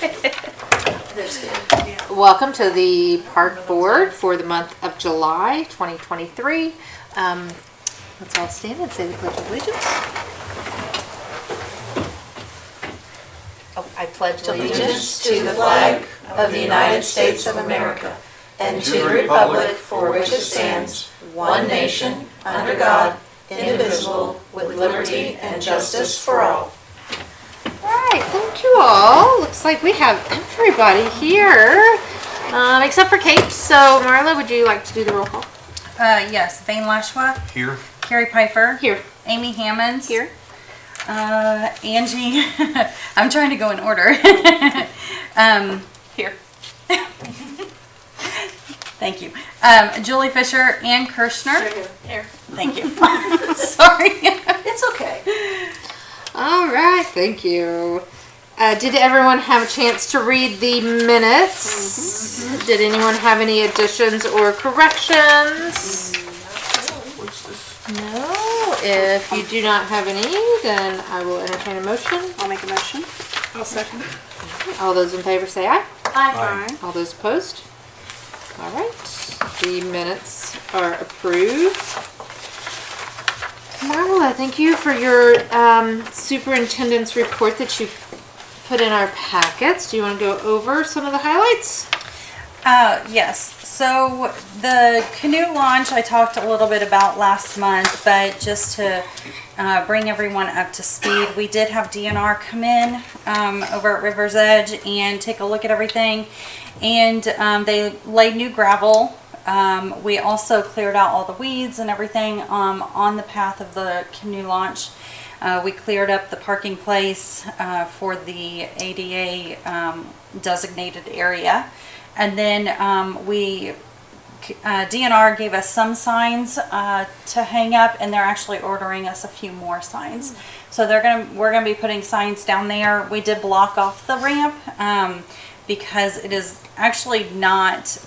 That's good. Yeah. Welcome to the Park Board for the month of July 2023. Let's all stand and say the Pledge of Allegiance. I pledge Allegiance to the flag of the United States of America and to the republic for which it stands, one nation, under God, indivisible, with liberty and justice for all. All right, thank you all. Looks like we have everybody here, except for Kate. So, Marla, would you like to do the roll call? Yes, Vane Lashwa. Here. Carrie Piper. Here. Amy Hammonds. Here. Angie. I'm trying to go in order. Here. Thank you. Julie Fisher, Ann Kirshner. Here. Thank you. Sorry. It's okay. All right, thank you. Did everyone have a chance to read the minutes? Mm-hmm. Did anyone have any additions or corrections? What's this? No. If you do not have any, then I will entertain a motion. I'll make a motion. I'll second. All those in favor say aye. Aye. All those opposed? All right. The minutes are approved. Marla, thank you for your superintendent's report that you put in our packets. Do you want to go over some of the highlights? Yes. So the canoe launch I talked a little bit about last month, but just to bring everyone up to speed, we did have DNR come in over at River's Edge and take a look at everything, and they laid new gravel. We also cleared out all the weeds and everything on the path of the canoe launch. We cleared up the parking place for the ADA designated area. And then DNR gave us some signs to hang up, and they're actually ordering us a few more signs. So we're gonna be putting signs down there. We did block off the ramp because it is actually not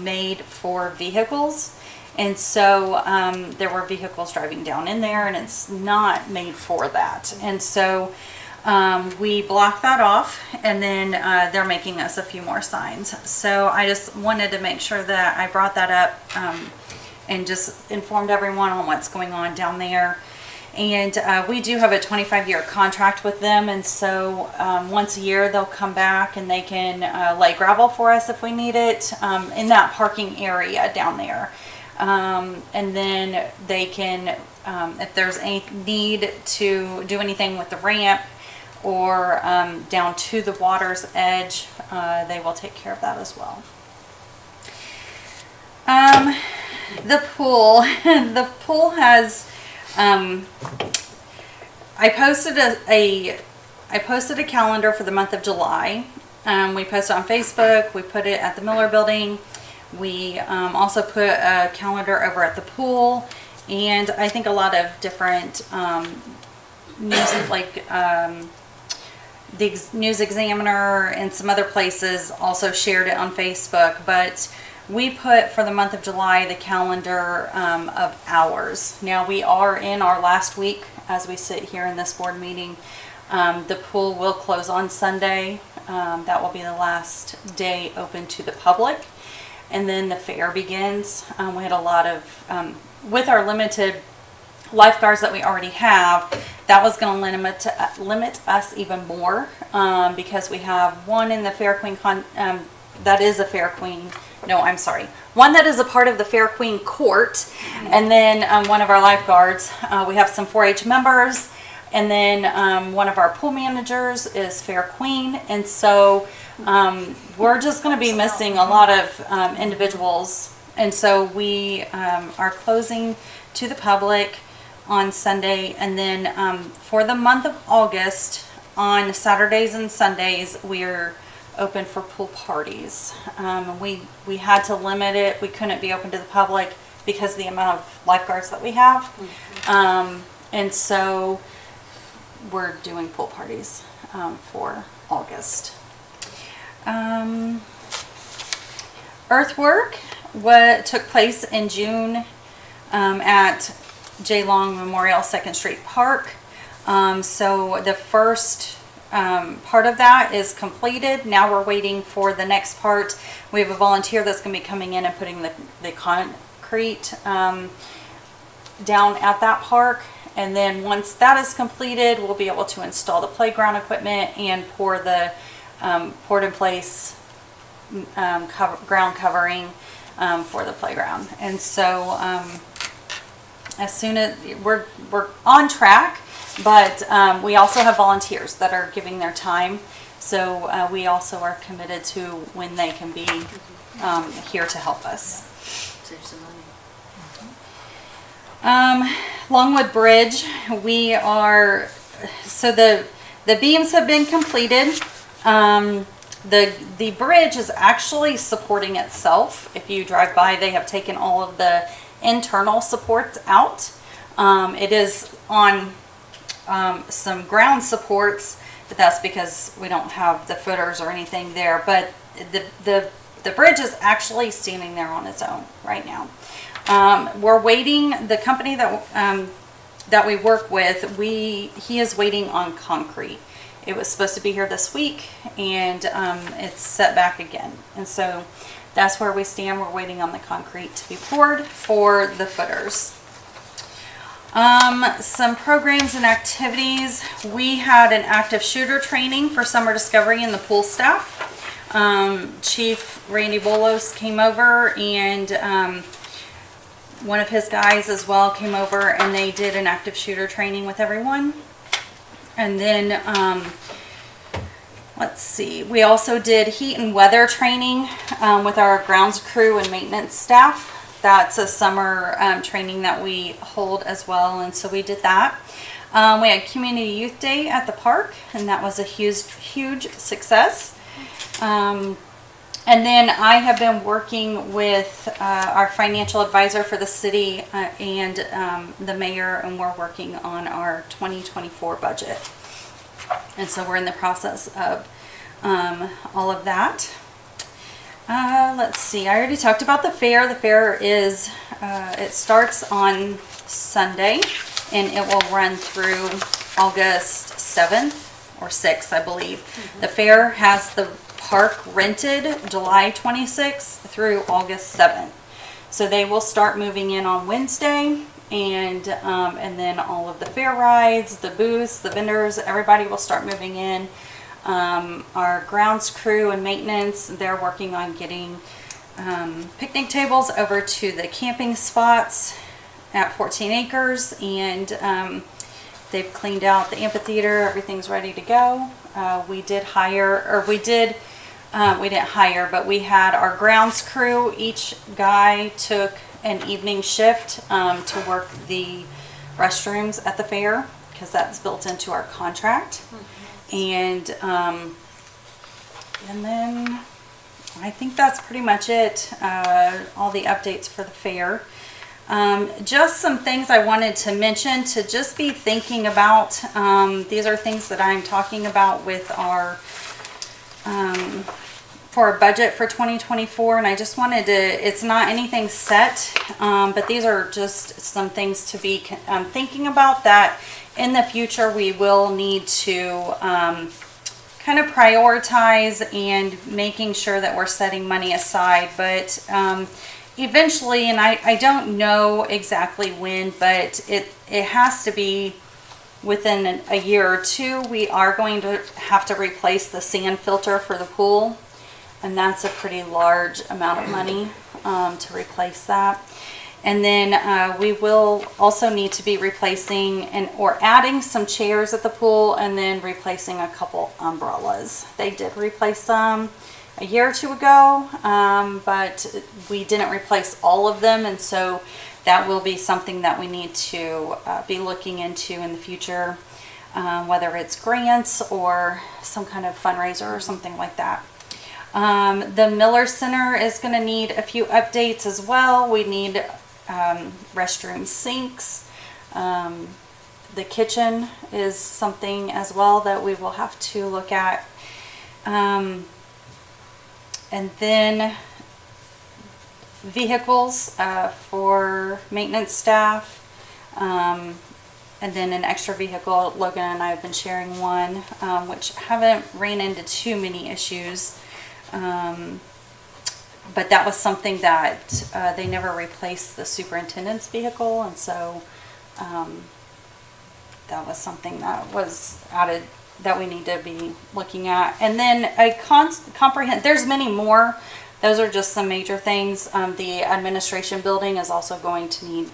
made for vehicles. And so there were vehicles driving down in there, and it's not made for that. And so we blocked that off, and then they're making us a few more signs. So I just wanted to make sure that I brought that up and just informed everyone on what's going on down there. And we do have a 25-year contract with them, and so once a year they'll come back and they can lay gravel for us if we need it in that parking area down there. And then they can, if there's any need to do anything with the ramp or down to the water's edge, they will take care of that as well. The pool. The pool has, I posted a calendar for the month of July. We posted on Facebook. We put it at the Miller Building. We also put a calendar over at the pool, and I think a lot of different news, like the News Examiner and some other places also shared it on Facebook. But we put for the month of July the calendar of hours. Now we are in our last week as we sit here in this board meeting. The pool will close on Sunday. That will be the last day open to the public. And then the fair begins. We had a lot of, with our limited lifeguards that we already have, that was going to limit us even more because we have one in the Fair Queen, that is a Fair Queen, no, I'm sorry, one that is a part of the Fair Queen court, and then one of our lifeguards. We have some 4-H members, and then one of our pool managers is Fair Queen, and so we're just going to be missing a lot of individuals, and so we are closing to the public on Sunday, and then for the month of August, on Saturdays and Sundays, we're open for pool parties. We had to limit it. We couldn't be open to the public because of the amount of lifeguards that we have, and so we're doing pool parties for August. Earthwork took place in June at J. Long Memorial 2nd Street Park. So the first part of that is completed. Now we're waiting for the next part. We have a volunteer that's going to be coming in and putting the concrete down at that park. And then once that is completed, we'll be able to install the playground equipment and pour the poured in place ground covering for the playground. And so as soon as we're on track, but we also have volunteers that are giving their time. So we also are committed to when they can be here to help us. Save some money. Longwood Bridge, so the beams have been completed. The bridge is actually supporting itself. If you drive by, they have taken all of the internal supports out. It is on some ground supports, but that's because we don't have the footers or anything there. But the bridge is actually standing there on its own right now. We're waiting. The company that we work with, he is waiting on concrete. It was supposed to be here this week, and it's set back again. And so that's where we stand. We're waiting on the concrete to be poured for the footers. Some programs and activities. We had an active shooter training for summer discovery in the pool staff. Chief Randy Bolos came over, and one of his guys as well came over, and they did an active shooter training with everyone. And then let's see, we also did heat and weather training with our grounds crew and maintenance staff. That's a summer training that we hold as well, and so we did that. We had Community Youth Day at the park, and that was a huge success. And then I have been working with our financial advisor for the city and the mayor, and we're working on our 2024 budget. And so we're in the process of all of that. Let's see, I already talked about the fair. The fair is, it starts on Sunday, and it will run through August 7th or 6th, I believe. Mm-hmm. The fair has the park rented July 26th through August 7th. So they will start moving in on Wednesday, and then all of the fair rides, the booths, the vendors, everybody will start moving in. Our grounds crew and maintenance, they're working on getting picnic tables over to the camping spots at 14 acres, and they've cleaned out the amphitheater. Everything's ready to go. We didn't hire, but we had our grounds crew. Each guy took an evening shift to work the restrooms at the fair, because that's built into our contract. Mm-hmm. And then I think that's pretty much it. All the updates for the fair. Just some things I wanted to mention to just be thinking about. These are things that I'm talking about with our for our budget for 2024, and I just wanted to, it's not anything set, but these are just some things to be thinking about, that in the future we will need to kind of prioritize and making sure that we're setting money aside. But eventually, and I don't know exactly when, but it has to be within a year or two, we are going to have to replace the sand filter for the pool. And that's a pretty large amount of money to replace that. And then we will also need to be replacing or adding some chairs at the pool, and then replacing a couple umbrellas. They did replace some a year or two ago, but we didn't replace all of them. And so that will be something that we need to be looking into in the future, whether it's grants or some kind of fundraiser or something like that. The Miller Center is going to need a few updates as well. We need restroom sinks. The kitchen is something as well that we will have to look at. And then vehicles for maintenance staff. And then an extra vehicle, Logan and I have been sharing one, which haven't ran into too many issues. But that was something that they never replaced the superintendent's vehicle, and so that was something that was added that we need to be looking at. And then a there's many more. Those are just some major things. The administration building is also going to need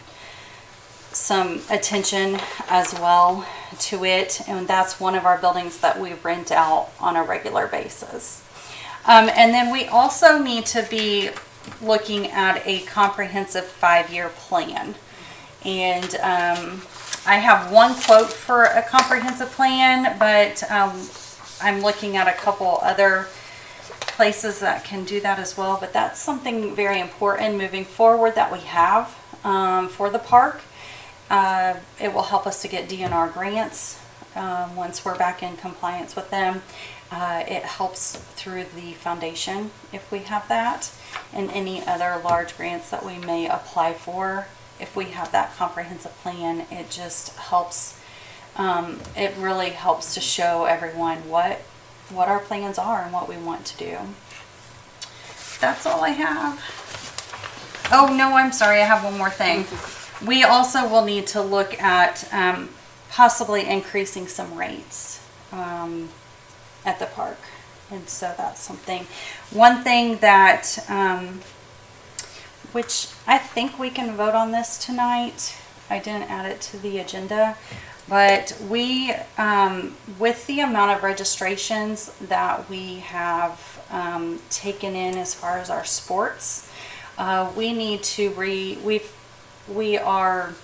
some attention as well to it, and that's one of our buildings that we rent out on a regular basis. And then we also need to be looking at a comprehensive 5-year plan. And I have one quote for a comprehensive plan, but I'm looking at a couple other places that can do that as well. But that's something very important moving forward that we have for the park. It will help us to get DNR grants once we're back in compliance with them. It helps through the foundation if we have that, and any other large grants that we may apply for. If we have that comprehensive plan, it just helps. It really helps to show everyone what our plans are and what we want to do. That's all I have. Oh no, I'm sorry, I have one more thing. We also will need to look at possibly increasing some rates at the park. And so that's something. One thing that, which I think we can vote on this tonight. I didn't add it to the agenda. But we, with the amount of registrations that we have taken in as far as our sports, we need to we are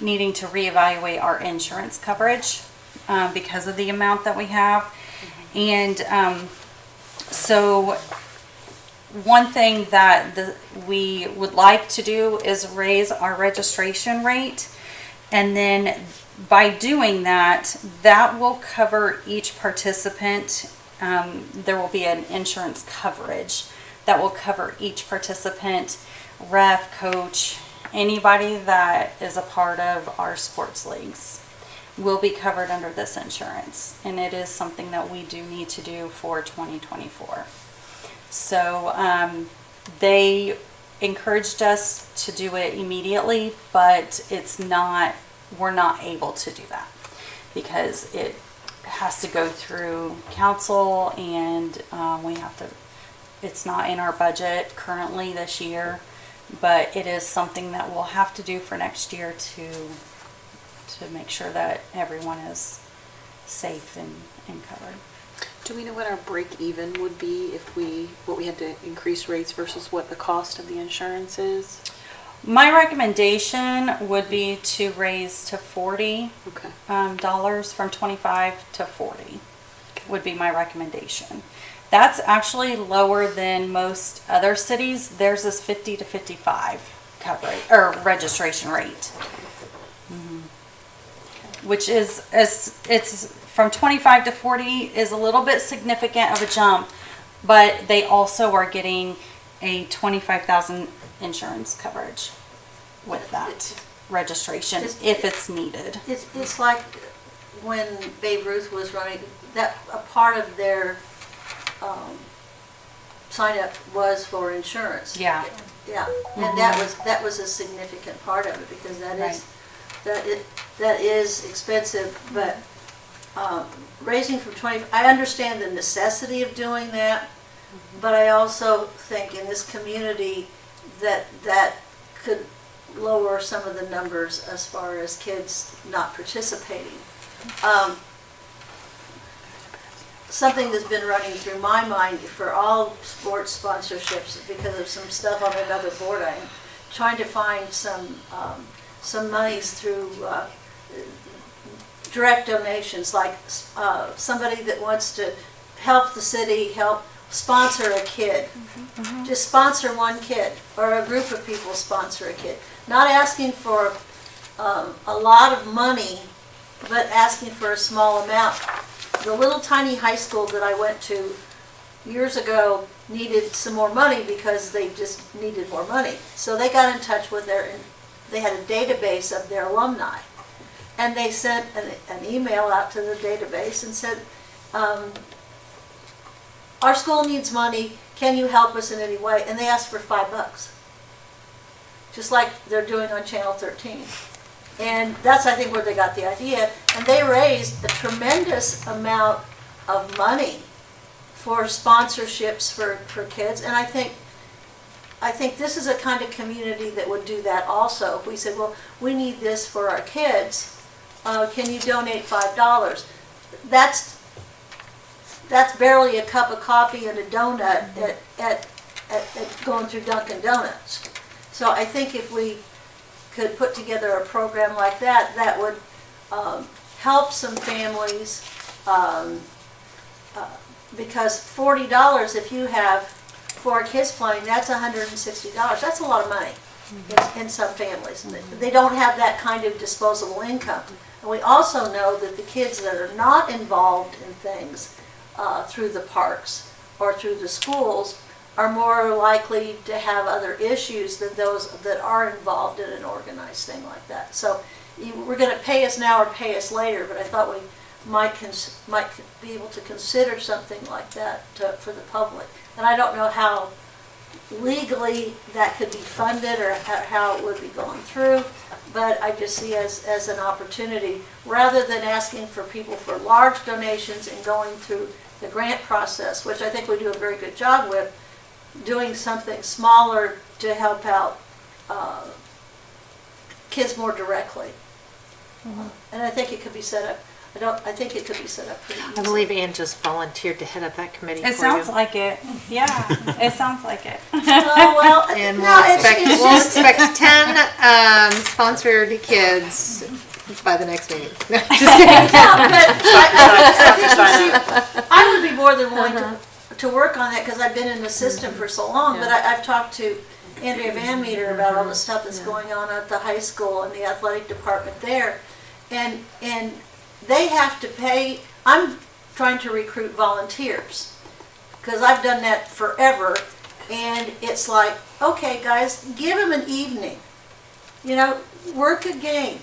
needing to reevaluate our insurance coverage because of the amount that we have. And so one thing that we would like to do is raise our registration rate. And then by doing that, that will cover each participant. There will be an insurance coverage that will cover each participant, ref, coach, anybody that is a part of our sports leagues will be covered under this insurance. And it is something that we do need to do for 2024. So they encouraged us to do it immediately, but we're not able to do that because it has to go through council, and it's not in our budget currently this year, but it is something that we'll have to do for next year to make sure that everyone is safe and covered. Do we know what our break even would be if what we had to increase rates versus what the cost of the insurance is? My recommendation would be to raise to $40 from $25 to $40 would be my recommendation. That's actually lower than most other cities. Theirs is 50 to 55 coverage or registration rate, which is it's from 25 to 40 is a little bit significant of a jump, but they also are getting a $25,000 insurance coverage with that registration if it's needed. It's like when Babe Ruth was running, that a part of their sign up was for insurance. Yeah. Yeah, and that was a significant part of it because that is expensive, but raising from 20, I understand the necessity of doing that, but I also think in this community that could lower some of the numbers as far as kids not participating. Something that's been running through my mind for all sports sponsorships because of some stuff on another board, I'm trying to find some monies through direct donations, like somebody that wants to help the city, help sponsor a kid. Just sponsor one kid, or a group of people sponsor a kid. Not asking for a lot of money, but asking for a small amount. The little tiny high school that I went to years ago needed some more money because they just needed more money. So they got in touch with they had a database of their alumni. and they sent an email out to the database and said, our school needs money, can you help us in any way? And they asked for $5, just like they're doing on Channel 13. And that's, I think, where they got the idea. And they raised a tremendous amount of money for sponsorships for kids. And I think this is a kind of community that would do that also. If we said, well, we need this for our kids, can you donate $5? That's barely a cup of coffee and a donut at going through Dunkin' Donuts. So I think if we could put together a program like that, that would help some families, because $40, if you have 4 kids playing, that's $160. That's a lot of money in some families. They don't have that kind of disposable income. And we also know that the kids that are not involved in things through the parks or through the schools are more likely to have other issues than those that are involved in an organized thing like that. So we're going to pay us now or pay us later, but I thought we might be able to consider something like that for the public. And I don't know how legally that could be funded or how it would be going through, but I just see as an opportunity, rather than asking for people for large donations and going through the grant process, which I think we do a very good job with, doing something smaller to help out kids more directly. And I think it could be set up. I think it could be set up pretty easily. I believe Ann just volunteered to head up that committee for It you. sounds like it. Yeah, it sounds like it. Oh, well, And no, we'll expect 10 sponsored kids by the next meeting. No, just kidding. Yeah, but I would be more than willing to work on that because I've been in the system for so long. But I've talked to Andrea Van Meter about all the stuff that's going on at the high school and the athletic department there, and they have to pay. I'm trying to recruit volunteers because I've done that forever, and it's like, okay, guys, give them an evening. Work a game.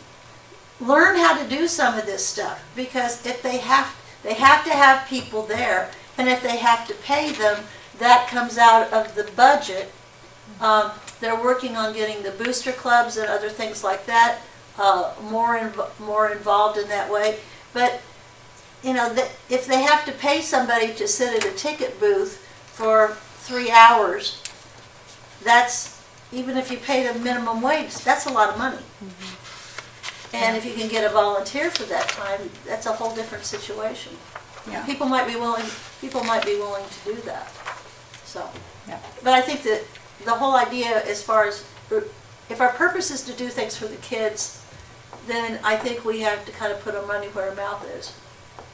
Learn how to do some of this stuff, because if they have to have people there, and if they have to pay them, that comes out of the budget. They're working on getting the booster clubs and other things like that more involved in that way. But if they have to pay somebody to sit at a ticket booth for 3 hours, that's, even if you pay them minimum wage, that's a lot of money. And if you can get a volunteer for that time, that's a whole different situation. Yeah. People might be willing to do that. So, Yeah. but I think that the whole idea, as far as if our purpose is to do things for the kids, then I think we have to kind of put our money where our mouth is,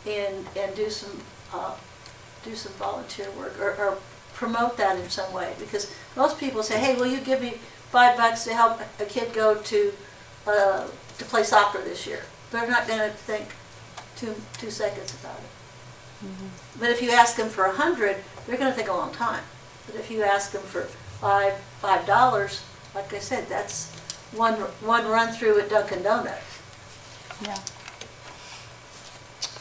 and do some volunteer work or promote that in some way. Because most people say, "Hey, will you give me $5 to help a kid go to play soccer this year?" They're not going to think two seconds about it. But if you ask them for $100, they're going to think a long time. But if you ask them for $5, like I said, that's one run through at Dunkin' Donuts. Yeah.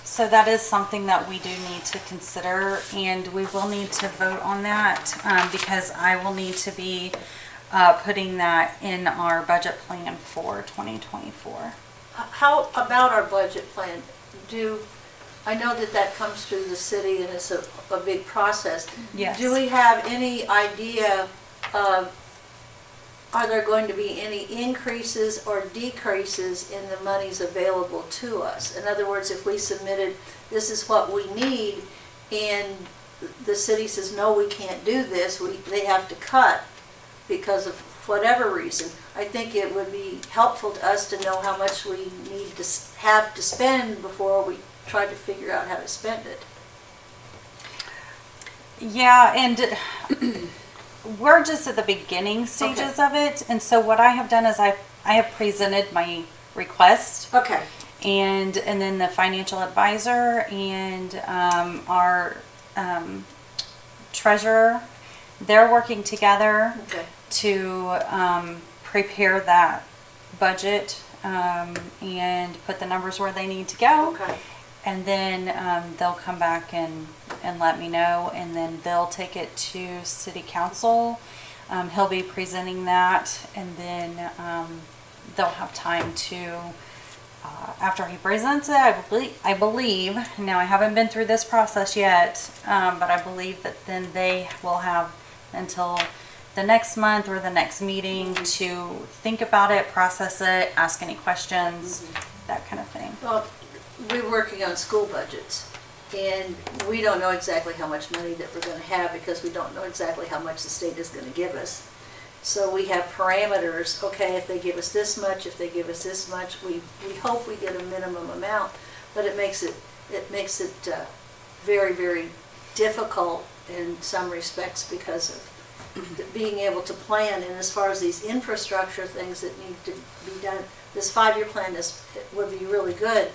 So that is something that we do need to consider, and we will need to vote on that because I will need to be putting that in our budget plan for 2024. How about our budget plan? I know that comes through the city and it's a big process. Yes. Do we have any idea of, are there going to be any increases or decreases in the monies available to us? In other words, if we submitted, this is what we need, and the city says, no, we can't do this, they have to cut because of whatever reason, I think it would be helpful to us to know how much we need to have to spend before we try to figure out how to spend it. Yeah, and we're just at the beginning stages of it, and so what I have done is I have presented my request, Okay. and then the financial advisor and our treasurer, they're working together Okay. to prepare that budget and put the numbers where they need to go. Okay. And then they'll come back and let me know, and then they'll take it to city council. He'll be presenting that, and then they'll have time to, after he presents it, I believe, now I haven't been through this process yet, but I believe that then they will have until the next month or the next meeting to think about it, process it, ask any questions, that kind of thing. Well, we're working on school budgets, and we don't know exactly how much money that we're going to have because we don't know exactly how much the state is going to give us. So we have parameters, okay, if they give us this much, if they give us this much, we hope we get a minimum amount, but it makes it very, very difficult in some respects because of being able to plan. And as far as these infrastructure things that need to be done, this 5-year plan would be really good.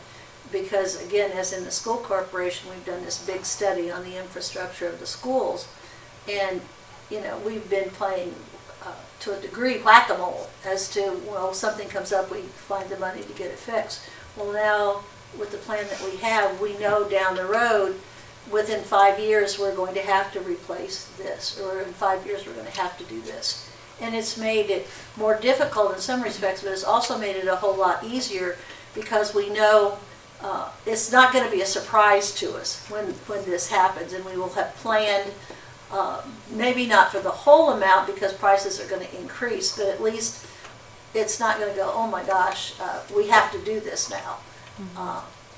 Because again, as in the school corporation, we've done this big study on the infrastructure of the schools. And, we've been playing, to a degree, whack-a-mole as to, well, something comes up, we find the money to get it fixed. Well, now, with the plan that we have, we know down the road, within 5 years, we're going to have to replace this, or in 5 years, we're going to have to do this. And it's made it more difficult in some respects, but it's also made it a whole lot easier because we know it's not going to be a surprise to us when this happens, and we will have planned, maybe not for the whole amount because prices are going to increase, but at least it's not going to go, oh my gosh, we have to do this now.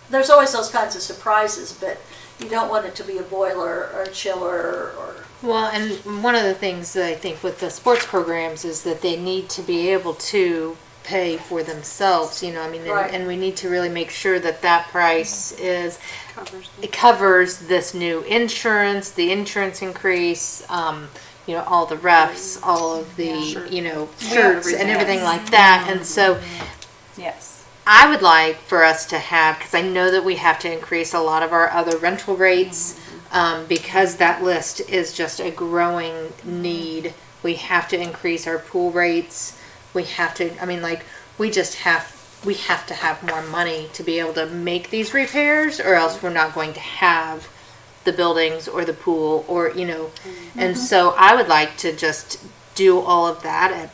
There's always those kinds of surprises, but you don't want it to be a boiler or a chiller or... Well, and one of the things that I think with the sports programs is that they need to be able to pay for themselves, Right. and we need to really make sure that price is Covers covers this new insurance, the insurance increase, all the refs, all of the, shirts and everything like that. And so Yes. I would like for us to have, because I know that we have to increase a lot of our other rental rates, because that list is just a growing need. We have to increase our pool rates. We have to, we have to have more money to be able to make these repairs, or else we're not going to have the buildings or the pool or, and so I would like to just do all of that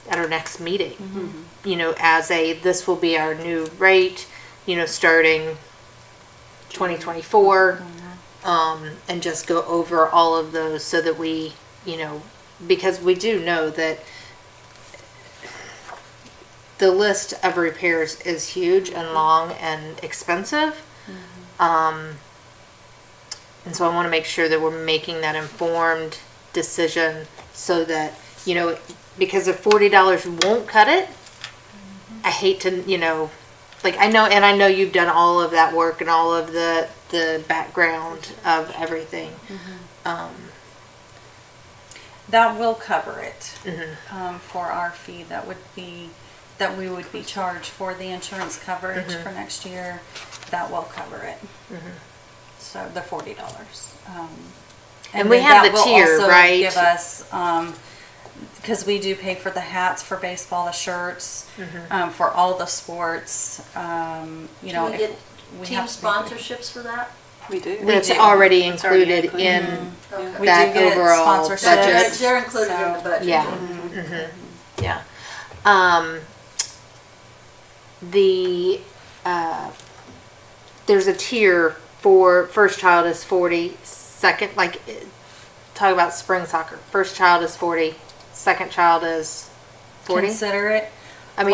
at our next meeting, this will be our new rate, starting 2024, and just go over all of those so that we, because we do know that the list of repairs is huge and long and expensive. And so I want to make sure that we're making that informed decision so that, because if $40 won't cut it, I hate to, I know you've done all of that work and all of the background of everything. That will cover it for our fee. That we would be charged for the insurance coverage for next year. That will cover it. So the $40. And we then have that the will tier, also right? Give us, because we do pay for the hats for baseball, the shirts, for all the sports. Can we get team sponsorships for that? We do. That's already included in Okay. We that do get overall sponsorships. budget. They're included in the budget. Yeah. Yeah. There's a tier for first child is 40, second, talk about spring soccer. First child is 40, second child is 40. Consider it. How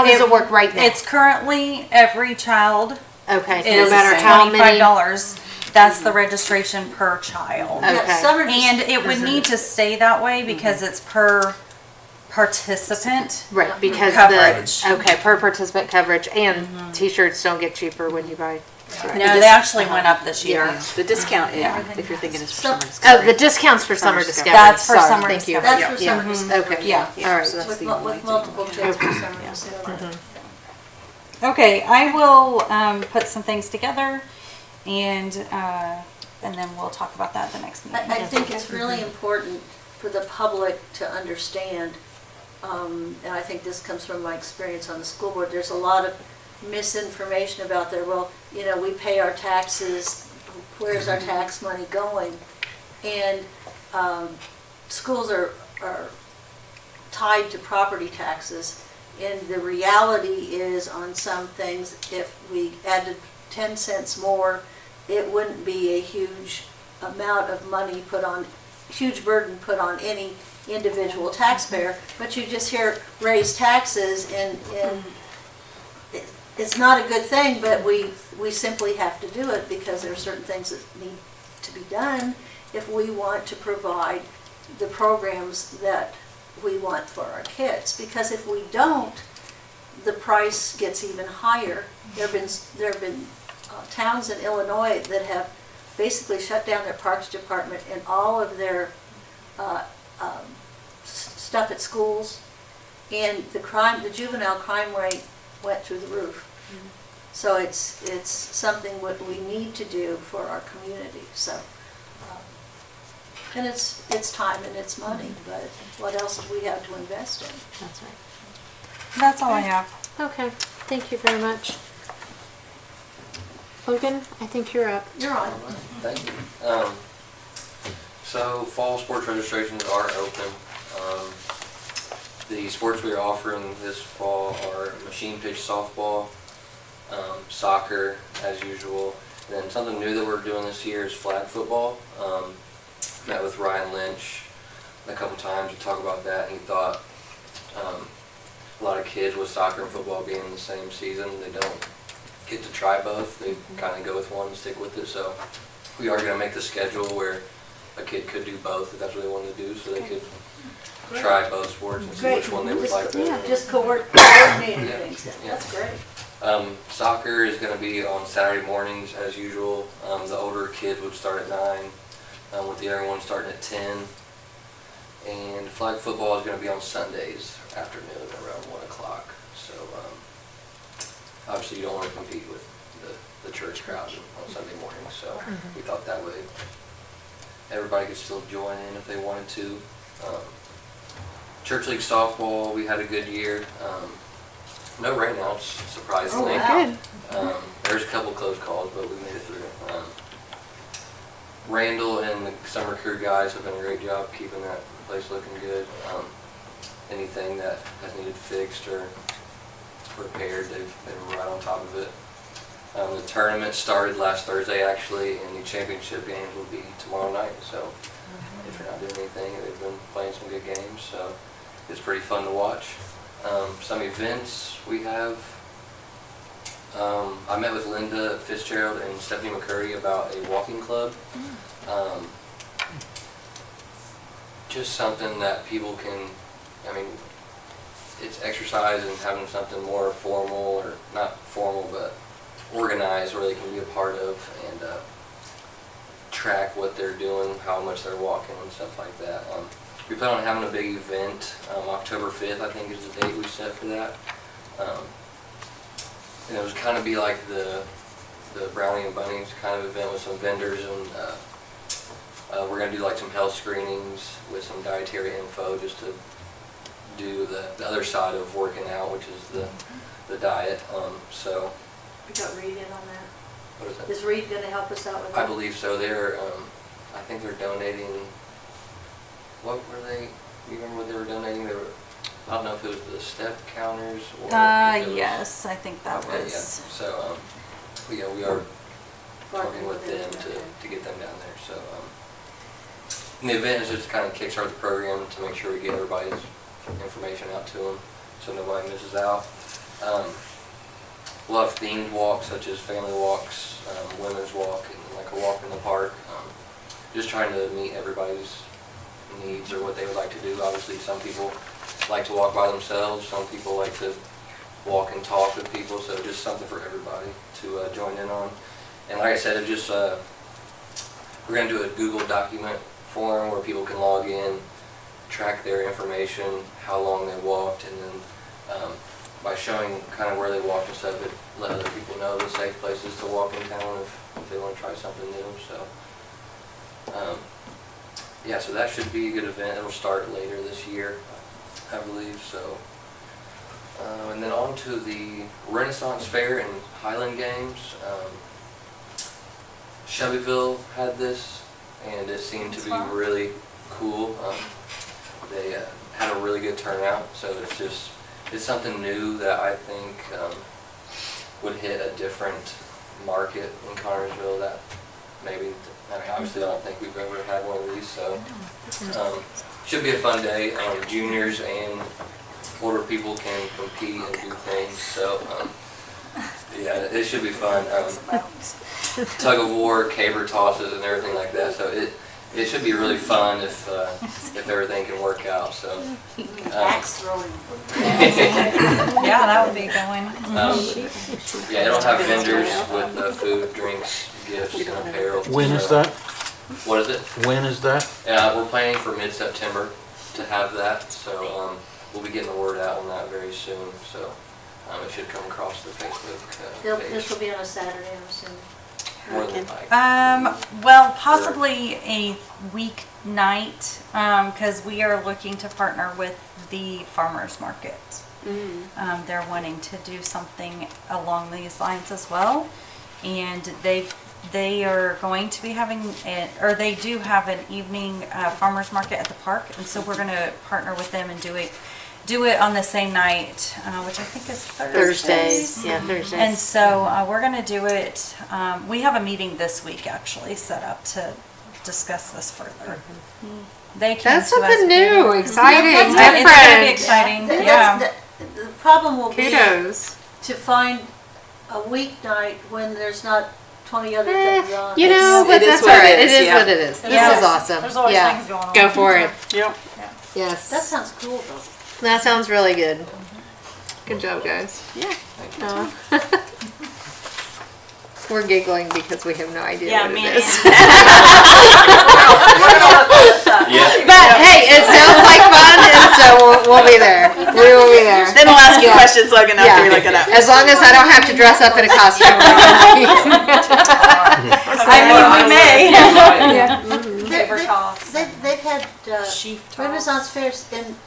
does it work right now? It's currently every child. Okay, so Is no matter how many. $25. That's the registration per child. Okay. Yeah, summer And it would need to stay that way because it's per participant. Right, because Coverage. per participant coverage, and t-shirts don't get cheaper when you buy. No, they actually went up this year. Yeah, the discount, if you're thinking it's for summer Oh, discovery. the discounts for summer discovery. That's for Sorry, summer thank you. discovery. That's for summer discovery. Okay. Yeah. All right. So that's With the only with thing. multiple kids for summer discovery. Okay, I will put some things together, and then we'll talk about that at the next meeting. I think it's really important for the public to understand and I think this comes from my experience on the school board, there's a lot of misinformation about there. Well, you know, we pay our taxes, where's our tax money going? And schools are tied to property taxes, and the reality is on some things, if we added 10 cents more, it wouldn't be a huge amount of money put on, huge burden put on any individual taxpayer, but you just hear raise taxes, and it's not a good thing, but we simply have to do it because there are certain things that need to be done if we want to provide the programs that we want for our kids. Because if we don't, the price gets even higher. There have been towns in Illinois that have basically shut down their parks department and all of their stuff at schools, and the juvenile crime rate went through the roof. So it's something what we need to do for our community. So, and it's time and it's money, but what else do we have to invest in? That's right. That's all I have. Okay, thank you very much. Logan, I think you're up. You're on. Thank you. So fall sports registrations are open. The sports we are offering this fall are machine pitch softball, soccer as usual, and then something new that we're doing this year is flag football. Met with Ryan Lynch a couple times to talk about that, and he thought a lot of kids with soccer and football being in the same season, they don't get to try both. They kind of go with one and stick with it. So we are going to make the schedule where a kid could do both if that's what they wanted to do, so they could try both sports and see which one they would like better. Just coordinating things. Yeah. That's great. Soccer is going to be on Saturday mornings as usual. The older kids would start at 9, with the younger ones starting at 10. And flag football is going to be on Sundays afternoon around 1 o'clock. So obviously you don't want to compete with the church crowd on Sunday mornings. So we thought that way everybody could still join in if they wanted to. Church league softball, we had a good year. No rainouts, surprisingly. Oh, wow. There's a couple close calls, but we made it through. Randall and the summer crew guys have done a great job keeping that place looking good. Anything that has needed fixed or repaired, they've been right on top of it. The tournament started last Thursday actually, and the championship games will be tomorrow night. So if you're not doing anything, they've been playing some good games. So it's pretty fun to watch. Some events we have. I met with Linda Fitzgerald and Stephanie McCurry about a walking club. Just something that people can, it's exercise and having something more formal, or not formal, but organized where they can be a part of and track what they're doing, how much they're walking and stuff like that. We plan on having a big event, October 5th I think is the date we set for that. And it was kind of be like the Brownie and Bunnies kind of event with some vendors, and we're going to do like some health screenings with some dietary info just to do the other side of working out, which is the diet. So We got Reed in on that. what is that? Is Reed going to help us out with that? I believe so. They're, I think they're donating, what were they, you remember what they were donating? They were, I don't know if it was the step counters or. if it was- Yes, I think that Okay, was. yeah. So, we are talking with them to get them down there. So, and the event is just kind of kickstart the program to make sure we get everybody's information out to them so nobody misses out. We'll have themed walks such as family walks, women's walk, and like a walk in the park. Just trying to meet everybody's needs or what they would like to do. Obviously, some people like to walk by themselves. Some people like to walk and talk with people. So just something for everybody to join in on. And like I said, it just we're going to do a Google document form where people can log in, track their information, how long they walked, and then by showing kind of where they walked and stuff, it let other people know the safe places to walk in town if they want to try something new. So yeah, so that should be a good event. It'll start later this year. I believe so. And then on to the Renaissance Fair and Highland Games. Shelbyville had this, and it seemed to be really cool. They had a really good turnout, so it's something new that I think would hit a different market in Connersville that maybe, I mean, obviously I don't think we've ever had one of these, so should be a fun day. Juniors and older people can compete and do things, so yeah, it should be fun. Tug of war, caber tosses, and everything like that, so it should be really fun if everything can work out. So Axe throwing. Yeah, that would be going. yeah, it'll have vendors with food, drinks, gifts, and apparel. When is that? What is it? When is that? We're planning for mid-September to have that, so we'll be getting the word out on that very soon. So it should come across the Facebook This page. will be on a Saturday, I'm assuming. More than likely. Well, possibly a weeknight, because we are looking to partner with the farmers market. They're wanting to do something along these lines as well, and they are going to be having they do have an evening farmers market at the park, and so we're going to partner with them and do it on the same night, which I think is Thursdays. Yeah, Thursdays. And so we're going to do it. We have a meeting this week actually set up to discuss this further. They came That's to us something new, with- exciting, It's going to be different. exciting. The- Yeah. The problem will be Kudos. to find a weeknight when there's not 20 other things on. You know, It but is that's what all right. it It is, is yeah. what it is. This Yes. is awesome. There's always Yeah. things going on. Go for it. Yep. Yes. That sounds cool though. That sounds really good. Good job, guys. Yeah. Aw. We're giggling because we have no idea Yeah, what me it and is. Yeah. But hey, it sounds like fun, and so we'll be there. We will be there. Then we'll ask you questions so I can after you look it up. As long as I don't have to dress up in a costume. I mean, we may. They've had Sheep Renaissance fairs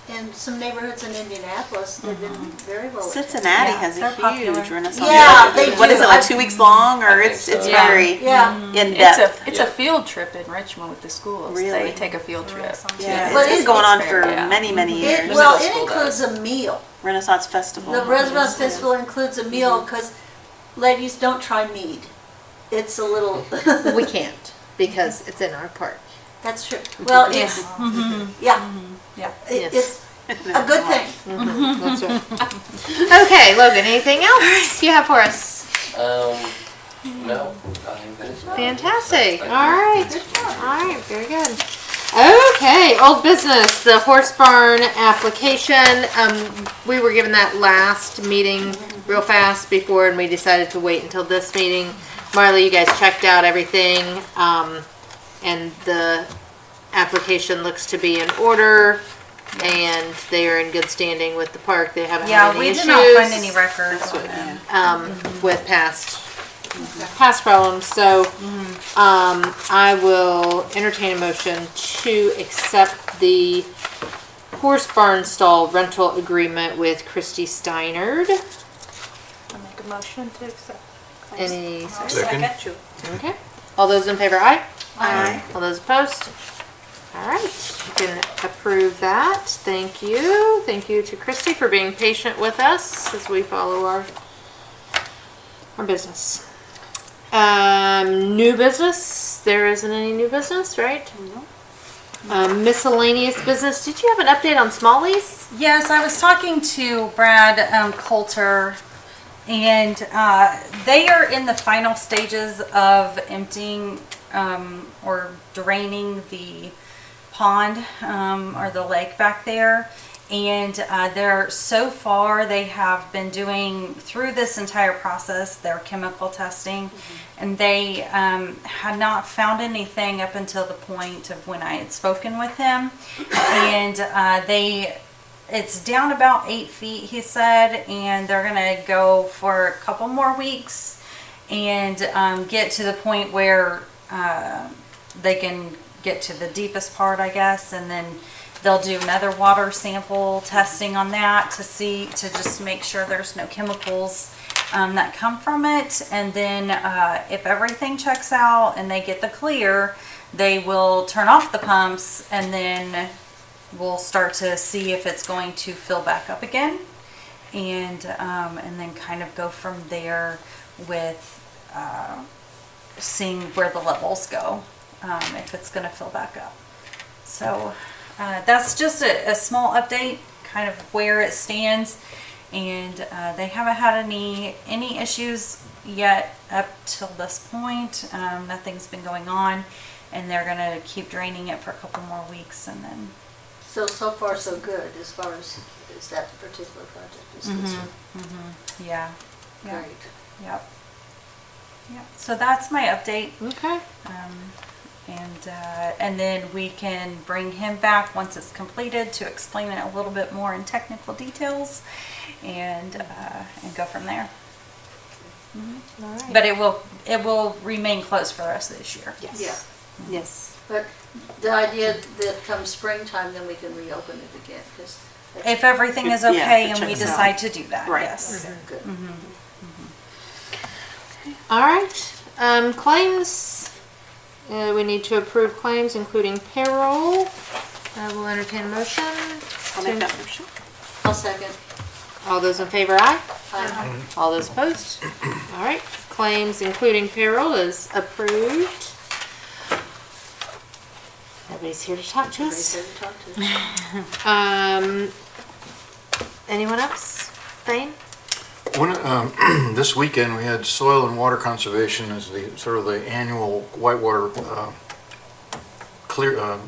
in some neighborhoods in Indianapolis. They've been very well. Cincinnati Yeah, has a they're popular. huge Renaissance. Yeah, they What do. is it, like 2 weeks long, or I think it's so. it's very Yeah, in depth? It's a field trip in Richmond with the schools. Really? They take a field trip. Yeah, But it's been it's going on fair, for yeah. many years. well, middle it school includes a meal. Renaissance Festival. The Renaissance Festival includes a meal because ladies don't try mead. It's a little. We can't because it's in our park. That's true. Well, it's yeah, Yeah. it's a good thing. That's right. Okay, Logan, anything else you have for us? No, I think that's Fantastic. Thank All you. right. All right. Very good. Okay. Old business. The horse barn application. We were given that last meeting real fast before, and we decided to wait until this meeting. Marley, you guys checked out everything, and the application looks to be in order, and they are in good standing with the park. They haven't Yeah, had any we issues did not find any records on them. with past problems. So I will entertain a motion to accept the horse barn stall rental agreement with Christy Steinerd. I'll make a motion to accept. Any Second. okay? All those in favor, aye? Aye. All those opposed? All right, you can approve that. Thank you. Thank you to Christy for being patient with us as we follow our business. New business. There isn't any new business, right? Miscellaneous business. Did you have an update on Smalley's? Yes, I was talking to Brad Coulter, and they are in the final stages of emptying or draining the pond or the lake back there. And so far they have been doing, through this entire process, their chemical testing, and they had not found anything up until the point of when I had spoken with him. And it's down about 8 feet, he said, and they're gonna go for a couple more weeks and get to the point where they can get to the deepest part, I guess, and then They'll do another water sample testing on that to just make sure there's no chemicals that come from it. And then if everything checks out and they get the clear, they will turn off the pumps, and then we'll start to see if it's going to fill back up again. And then kind of go from there with seeing where the levels go, if it's going to fill back up. So that's just a small update, kind of where it stands. And they haven't had any issues yet up till this point. Nothing's been going on, and they're going to keep draining it for a couple more weeks, and then. So far so good as far as that particular project is concerned. Yeah. Yeah. Great. Yep. Yep. So that's my update. Okay. And then we can bring him back once it's completed to explain it a little bit more in technical details, and go from there. All right. But it will remain closed for the rest of this year. Yes. Yeah. Yes. But the idea that come springtime, then we can reopen it again, because. If everything is Yeah, okay if it and we checks decide to do that, Right. yes. Good. All right. Claims. We need to approve claims, including payroll. I will entertain a motion. I'll make that motion. I'll second. All those in favor, aye. Aye. All those opposed? All right. Claims, including payroll, is approved. Nobody's here to talk to Everybody's us. here to talk to. Anyone else? Thane? This weekend, we had soil and water conservation as the sort of the annual whitewater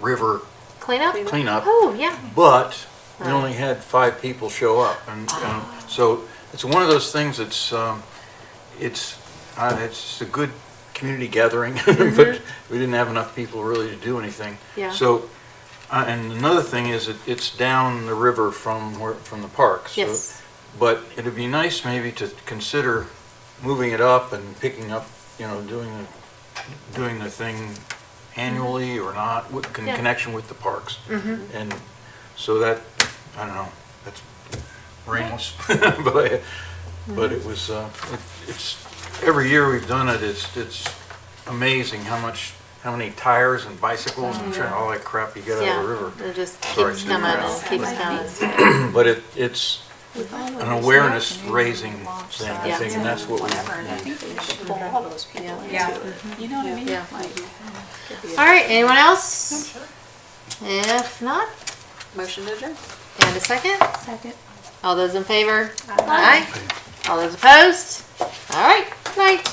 river Cleanup? cleanup, Oh, yeah. but we only had 5 people show up, and so it's one of those things that's it's a good community gathering, but we didn't have enough people really to do anything. Yeah. So, and another thing is it's down the river from the park. So, Yes. but it'd be nice maybe to consider moving it up and picking up, doing the thing annually or not, in Yeah. connection with the parks. And so that, I don't know, that's brainless, but it was, it's, every year we've done it, it's amazing how many tires and bicycles and all that crap you get out Yeah. of the river. It just Sorry, keeps Steve coming Brown. and keeps coming. But it's an awareness raising thing, I Yeah. think, and that's what we, And I think they should pull all those people Yeah. into it. You know what I mean? Yeah. Like, All right. Anyone else? If not, motion to adjourn. and a second? Second. All those in favor? Aye. All those opposed? All right. Night.